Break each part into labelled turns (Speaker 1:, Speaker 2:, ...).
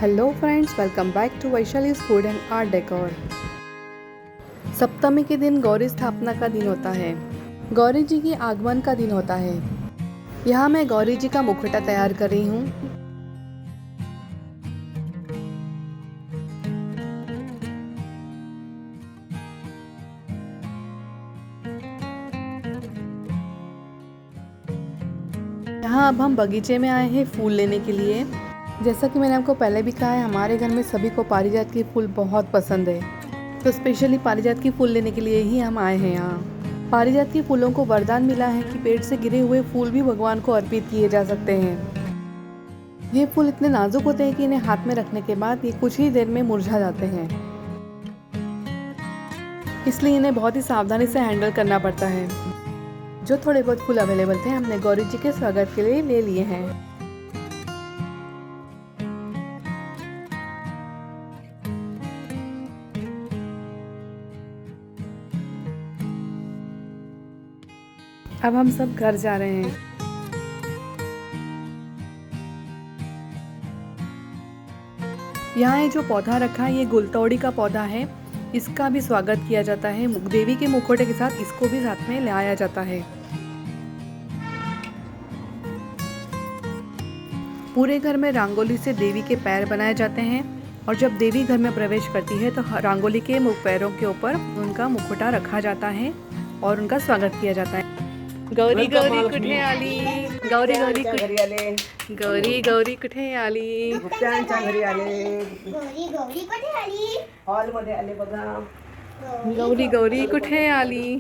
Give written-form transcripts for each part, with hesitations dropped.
Speaker 1: Hello friends, welcome back to Vaishali's food and art decor. सप्तमी के दिन गौरी स्थापना का दिन होता है। गौरी जी की आगमन का दिन होता है। यहाँ मैं गौरी जी का मुखौटा तैयार कर रही हूँ। यहाँ अब हम बगीचे में आए हैं फूल लेने के लिए। जैसा कि मैंने आपको पहले भी कहा है, हमारे घर में सभी को पारिजात के फूल बहुत पसंद है, तो स्पेशली पारिजात के फूल लेने के लिए ही हम आए हैं यहाँ। पारिजात के फूलों को वरदान मिला है कि पेड़ से गिरे हुए फूल भी भगवान को अर्पित किए जा सकते हैं। ये फूल इतने नाजुक होते हैं कि इन्हें हाथ में रखने के बाद ये कुछ ही देर में मुरझा जाते हैं, इसलिए इन्हें बहुत ही सावधानी से हैंडल करना पड़ता है। जो थोड़े बहुत फूल अवेलेबल थे हमने गौरी जी के स्वागत के लिए ले लिए हैं। अब हम सब घर जा रहे हैं। यहाँ ये जो पौधा रखा है ये गुलतौड़ी का पौधा है। इसका भी स्वागत किया जाता है। देवी के मुखौटे के साथ इसको भी साथ में ले आया जाता है। पूरे घर में रंगोली से देवी के पैर बनाए जाते हैं और जब देवी घर में प्रवेश करती है तो रंगोली के पैरों के ऊपर उनका मुखौटा रखा जाता है और उनका स्वागत किया जाता है। गौरी गौरी कुठे आली, गौरी गौरी गौरी गौरी कुठे आली,
Speaker 2: गुप्त्यांच्या घरी आले,
Speaker 3: गौरी गौरी कुठे आली?
Speaker 2: हॉलमध्ये आले बघा.
Speaker 1: गौरी गौरी कुठे आली,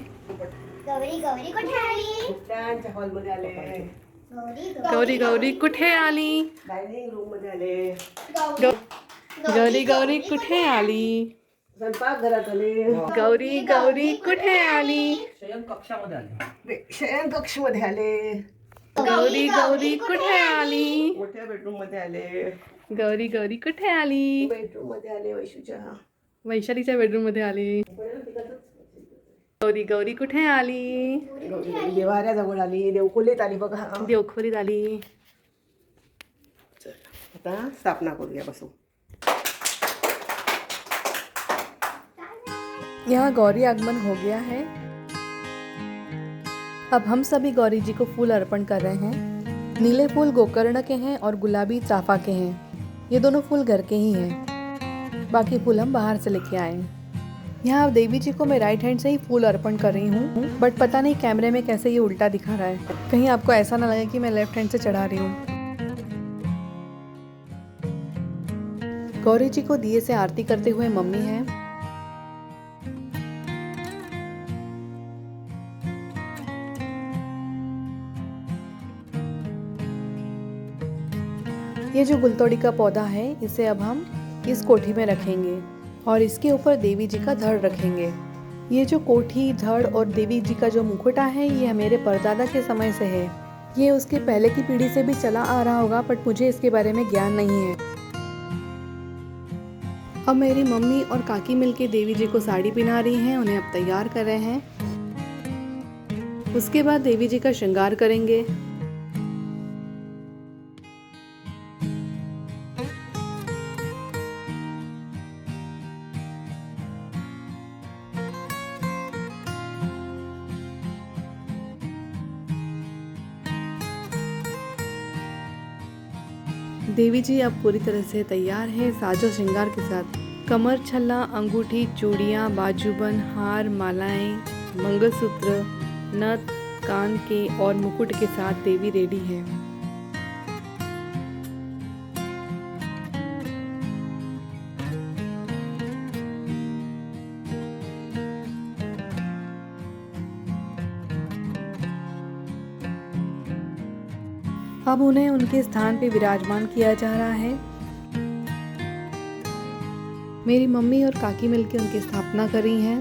Speaker 3: गौरी गौरी कुठे आली?
Speaker 2: गुप्त्यांच्या हॉलमध्ये आले,
Speaker 1: गौरी गौरी कुठे आली,
Speaker 2: डायनिंग रूम मध्ये आले,
Speaker 1: गौरी गौरी कुठे आली,
Speaker 2: स्वयंपाक घरात आले,
Speaker 1: गौरी गौरी कुठे आली,
Speaker 2: शयन कक्षामध्ये आले, शयन कक्ष मध्ये आले,
Speaker 1: गौरी गौरी कुठे आली,
Speaker 2: मोठ्या बेडरूम मध्ये आले,
Speaker 1: गौरी गौरी कुठे आली,
Speaker 2: बेडरूम मध्ये आले, वैशूच्या
Speaker 1: वैशालीच्या बेडरूम मध्ये आली, गौरी गौरी कुठे आली,
Speaker 2: देवाऱ्याजवळ आली, देवखोलीत आली बघा.
Speaker 1: देवखोलीत आली.
Speaker 2: आता स्थापना करूया, बसू.
Speaker 1: यहाँ गौरी आगमन हो गया है। अब हम सभी गौरी जी को फूल अर्पण कर रहे हैं। नीले फूल गोकर्ण के हैं और गुलाबी चाफा के हैं। ये दोनों फूल घर के ही हैं, बाकी फूल हम बाहर से लेके आए हैं। यहाँ देवी जी को मैं राइट हैंड से ही फूल अर्पण कर रही हूँ, बट पता नहीं कैमरे में कैसे ये उल्टा दिखा रहा है। कहीं आपको ऐसा ना लगे कि मैं लेफ्ट हैंड से चढ़ा रही हूँ। गौरी जी को दिए से आरती करते हुए मम्मी है। ये जो गुलतौड़ी का पौधा है इसे अब हम इस कोठी में रखेंगे और इसके ऊपर देवी जी का धड़ रखेंगे। ये जो कोठी, धड़ और देवी जी का जो मुखौटा है ये मेरे परदादा के समय से है। ये उसके पहले की पीढ़ी से भी चला आ रहा होगा, बट मुझे इसके बारे में ज्ञान नहीं है। अब मेरी मम्मी और काकी मिलके देवी जी को साड़ी पहना रही हैं, उन्हें अब तैयार कर रहे हैं। उसके बाद देवी जी का श्रृंगार करेंगे। देवी जी अब पूरी तरह से तैयार है साजो श्रृंगार के साथ। कमर छल्ला, अंगूठी, चूड़ियाँ, बाजूबंद, हार, मालाएं, मंगलसूत्र, नथ, कान के और मुकुट के साथ देवी रेडी है। अब उन्हें उनके स्थान पे विराजमान किया जा रहा है। मेरी मम्मी और काकी मिलकर उनकी स्थापना कर रही हैं।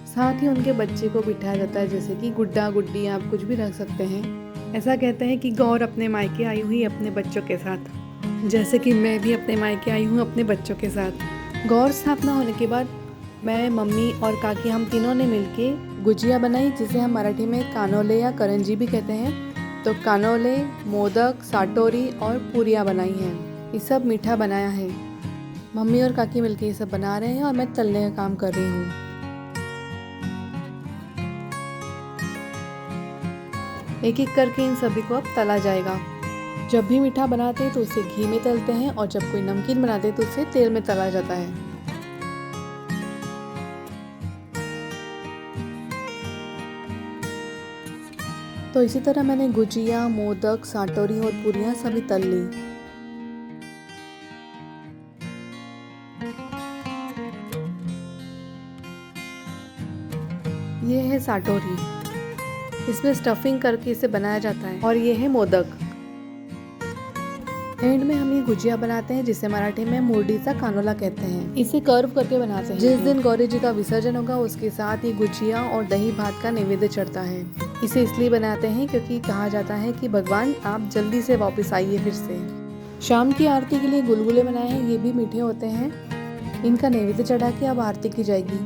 Speaker 1: साथ ही उनके बच्चे को बिठाया जाता है, जैसे कि गुड्डा गुड्डी, आप कुछ भी रख सकते हैं। ऐसा कहते हैं कि गौर अपने मायके आई हुई अपने बच्चों के साथ, जैसे कि मैं भी अपने मायके आई हूँ अपने बच्चों के साथ। गौर स्थापना होने के बाद मैं, मम्मी और काकी हम तीनों ने मिलके गुजिया बनाई, जिसे हम मराठी में कानोले या करंजी भी कहते हैं। तो कानोले, मोदक, साटोरी और पूरियाँ बनाई हैं। ये सब मीठा बनाया है। मम्मी और काकी मिलके ये सब बना रहे हैं और मैं तलने का काम कर रही हूँ। एक एक करके इन सभी को अब तला जाएगा। जब भी मीठा बनाते हैं तो उसे घी में तलते हैं और जब कोई नमकीन बनाते हैं तो उसे तेल में तला जाता है। तो इसी तरह मैंने गुजिया, मोदक, साटोरी और पूरियाँ सभी तल ली। ये है साटोरी, इसमें स्टफिंग करके इसे बनाया जाता है। और ये है मोदक। एंड में हम ये गुजिया बनाते हैं जिसे मराठी में मुरडीचा कानोला कहते हैं। इसे कर्व करके बनाते हैं। जिस दिन गौरी जी का विसर्जन होगा उसके साथ ये गुजिया और दही भात का नैवेद्य चढ़ता है। इसे इसलिए बनाते हैं क्योंकि कहा जाता है कि भगवान आप जल्दी से वापस आइए फिर से। शाम की आरती के लिए गुलगुले बनाए हैं, ये भी मीठे होते हैं। इनका नैवेद्य चढ़ा के अब आरती की जाएगी।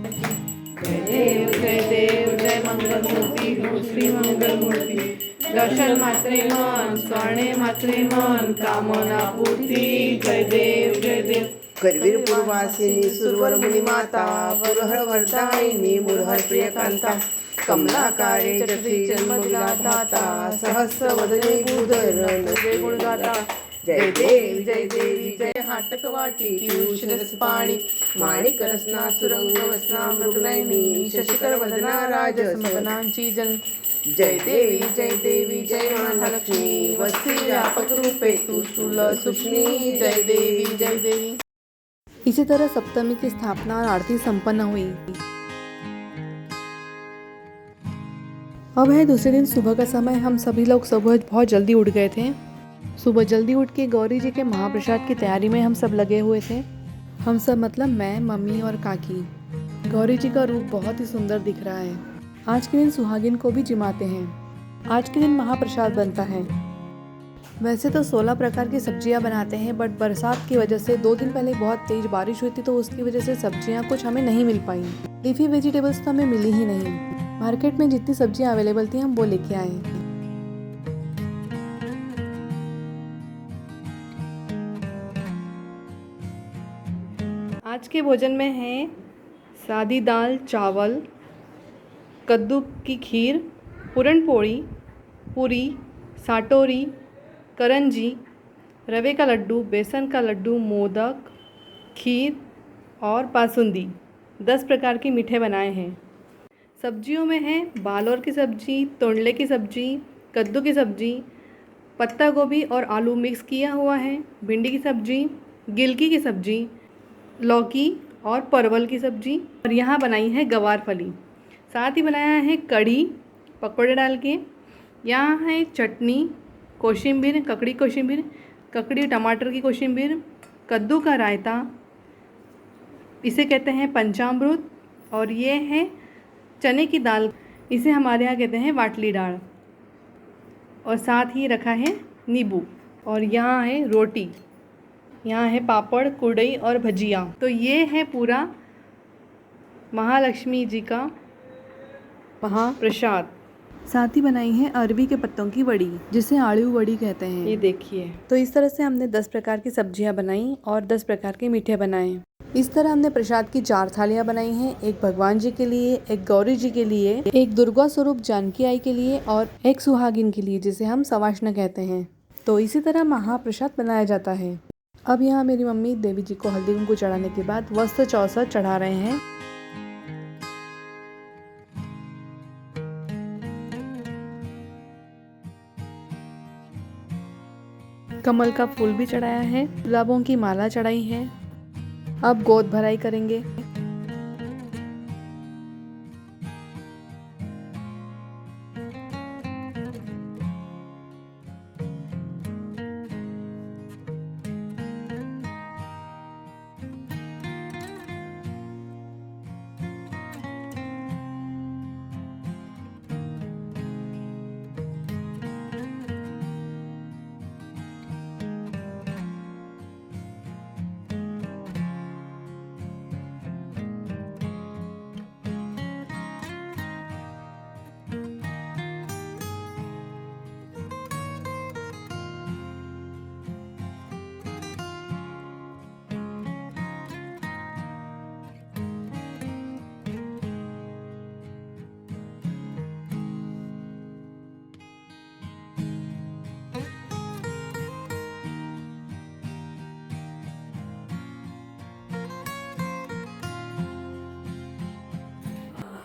Speaker 2: जय देव जय मंगल मूर्ति हो श्री मंगल मूर्ति, दर्शन मात्रे मन स्वर्णे मात्रे मन, कामना पूर्ती। जय देव करवीर पूर्वासिनी सुरवर मुनी माता, पुरहर वरदायिनी मुरहर प्रियकांता, कमलाकारे जठी जन्मदाता, सहस्र वदने भूधर नवे गुणगाता। जय देवी जय हाटक वाटी पियूष रस पाणी, माणिक रसना सुरंग वसना मृगनयनी, शशिकर वदना राज समदनांची जन। जय देवी जय महालक्ष्मी, वसी व्यापक रूपे तू स्थूल सूक्ष्मी। जय देवी।
Speaker 1: इसी तरह सप्तमी की स्थापना और आरती संपन्न हुई। अब है दूसरे दिन सुबह का समय। हम सभी लोग सुबह बहुत जल्दी उठ गए थे। सुबह जल्दी उठ के गौरी जी के महाप्रसाद की तैयारी में हम सब लगे हुए थे। हम सब मतलब मैं, मम्मी और काकी। गौरी जी का रूप बहुत ही सुंदर दिख रहा है। आज के दिन सुहागिन को भी जिमाते हैं। आज के दिन महाप्रसाद बनता है। वैसे तो 16 प्रकार की सब्जियां बनाते हैं, बट बरसात की वजह से 2 दिन पहले बहुत तेज बारिश हुई थी, तो उसकी वजह से सब्जियां कुछ हमें नहीं मिल पाई। लीफी वेजिटेबल्स तो हमें मिली ही नहीं। मार्केट में जितनी सब्जियां अवेलेबल थी हम वो लेके आए। आज के भोजन में है सादी दाल चावल, कद्दू की खीर, पूरन पोड़ी, पूरी, साटोरी, करंजी, रवे का लड्डू, बेसन का लड्डू, मोदक, खीर और बासुंदी। 10 प्रकार के मीठे बनाए हैं। सब्जियों में है बालोर की सब्जी, तोंडले की सब्जी, कद्दू की सब्जी, पत्ता गोभी और आलू मिक्स किया हुआ है, भिंडी की सब्जी, गिलकी की सब्जी, लौकी और परवल की सब्जी, और यहाँ बनाई है गवार फली। साथ ही बनाया है कढ़ी पकौड़े डाल के। यहाँ है चटनी, कोशिम्बीर, ककड़ी कोशिम्बीर, ककड़ी टमाटर की कोशिम्बीर, कद्दू का रायता, इसे कहते हैं पंचामृत, और ये है चने की दाल, इसे हमारे यहाँ कहते हैं वाटली दाल, और साथ ही रखा है नींबू। और यहाँ है रोटी, यहाँ है पापड़, कुरडई और भजिया। तो ये है पूरा महालक्ष्मी जी का महाप्रसाद। साथ ही बनाई है अरबी के पत्तों की वड़ी, जिसे आलू वड़ी कहते हैं। ये देखिए। तो इस तरह से हमने 10 प्रकार की सब्जियां बनाई और 10 प्रकार के मीठे बनाए। इस तरह हमने प्रसाद की 4 थालियां बनाई हैं, एक भगवान जी के लिए, एक गौरी जी के लिए, एक दुर्गा स्वरूप जानकी आई के लिए और एक सुहागिन के लिए, जिसे हम सवाष्ण कहते हैं। तो इसी तरह महाप्रसाद बनाया जाता है। अब यहाँ मेरी मम्मी देवी जी को हल्दी कुंकू चढ़ाने के बाद वस्त्र चौसर चढ़ा रहे हैं। कमल का फूल भी चढ़ाया है, गुलाबों की माला चढ़ाई है। अब गोद भराई करेंगे।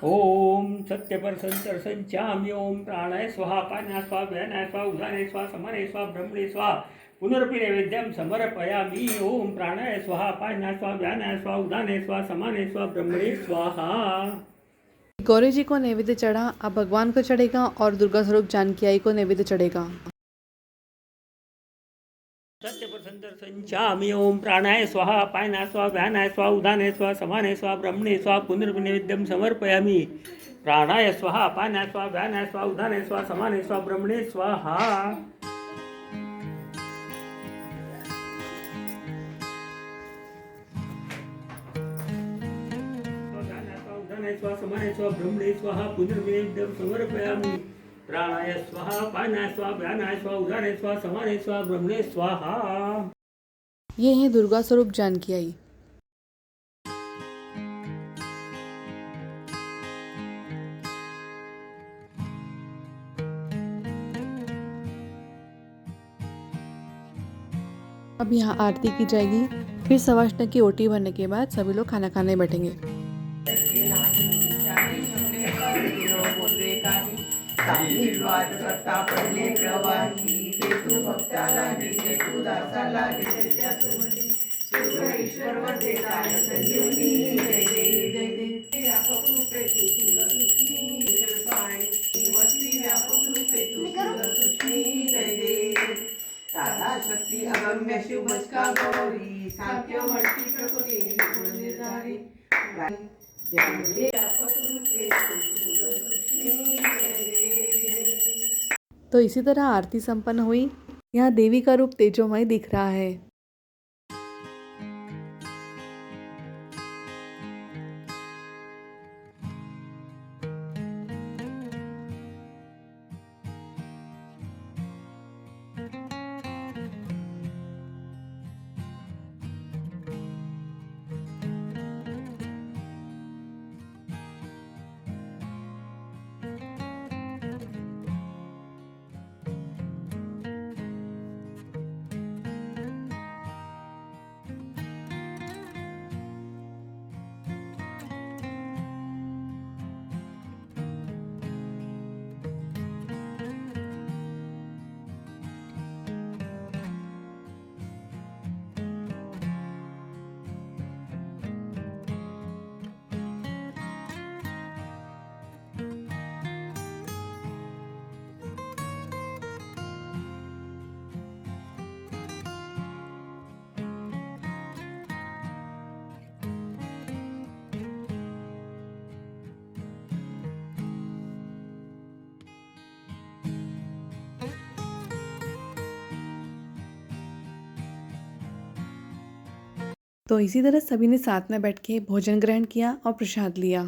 Speaker 4: ओम सत्यपर संचाम्य ओम प्राणाय स्वाहा पानाय स्वाहा व्यानाय स्वाहा उदानाय स्वाहा समानाय स्वाहा ब्रह्मणे स्वाहा पुनरपि नैवेद्यं समर्पयामि ओम प्राणाय स्वाहा पानाय स्वाहा व्यानाय स्वाहा उदानाय स्वाहा समानाय स्वाहा ब्रह्मणे स्वाहा।
Speaker 1: गौरी जी को नैवेद्य चढ़ा, अब भगवान को चढ़ेगा और दुर्गा स्वरूप जानकी आई को नैवेद्य चढ़ेगा।
Speaker 4: सत्यपर संचाम्य ओम प्राणाय स्वाहा पानाय स्वाहा व्यानाय स्वाहा उदानाय स्वाहा समानाय स्वाहा ब्रह्मणे स्वाहा पुनरपि नैवेद्यं समर्पयामि प्राणाय स्वाहा पानाय स्वाहा व्यानाय स्वाहा उदानाय स्वाहा समानाय स्वाहा ब्रह्मणे स्वाहा। स्वाहा समानाय स्वाहा ब्रह्मणे स्वाहा पुनरपि नैवेद्यं समर्पयामि प्राणाय स्वाहा पानाय स्वाहा व्यानाय स्वाहा उदानाय स्वाहा समानाय स्वाहा ब्रह्मणे स्वाहा।
Speaker 1: ये है दुर्गा स्वरूप जानकी आई। अब यहाँ आरती की जाएगी, फिर सवाष्ण की ओटी भरने के बाद सभी लोग खाना खाने बैठेंगे।
Speaker 2: शक्ति अगम्य शिवका गौरी साध्य मल्टी प्रकृति निर्धारी।
Speaker 1: तो इसी तरह आरती संपन्न हुई। यहाँ देवी का रूप तेजोमय दिख रहा है। तो इसी तरह सभी ने साथ में बैठ के भोजन ग्रहण किया और प्रसाद लिया।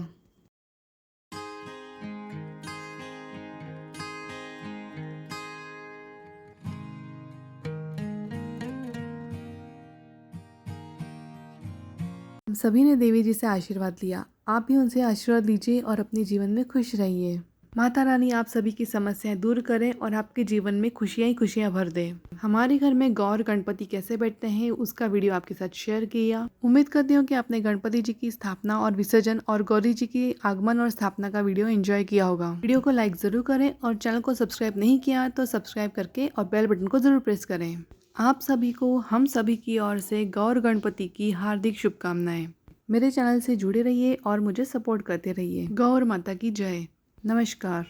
Speaker 1: हम सभी ने देवी जी से आशीर्वाद लिया। आप भी उनसे आशीर्वाद लीजिए और अपने जीवन में खुश रहिए। माता रानी आप सभी की समस्याएं दूर करें और आपके जीवन में खुशियां ही खुशियां भर दे। हमारे घर में गौर गणपति कैसे बैठते हैं उसका वीडियो आपके साथ शेयर किया। उम्मीद करती हूँ कि आपने गणपति जी की स्थापना और विसर्जन और गौरी जी की आगमन और स्थापना का वीडियो एंजॉय किया होगा। वीडियो को लाइक जरूर करें और चैनल को सब्सक्राइब नहीं किया तो सब्सक्राइब करके और बेल बटन को जरूर प्रेस करें। आप सभी को हम सभी की ओर से गौर गणपति की हार्दिक शुभकामनाएं। मेरे चैनल से जुड़े रहिए और मुझे सपोर्ट करते रहिए। गौर माता की जय। नमस्कार।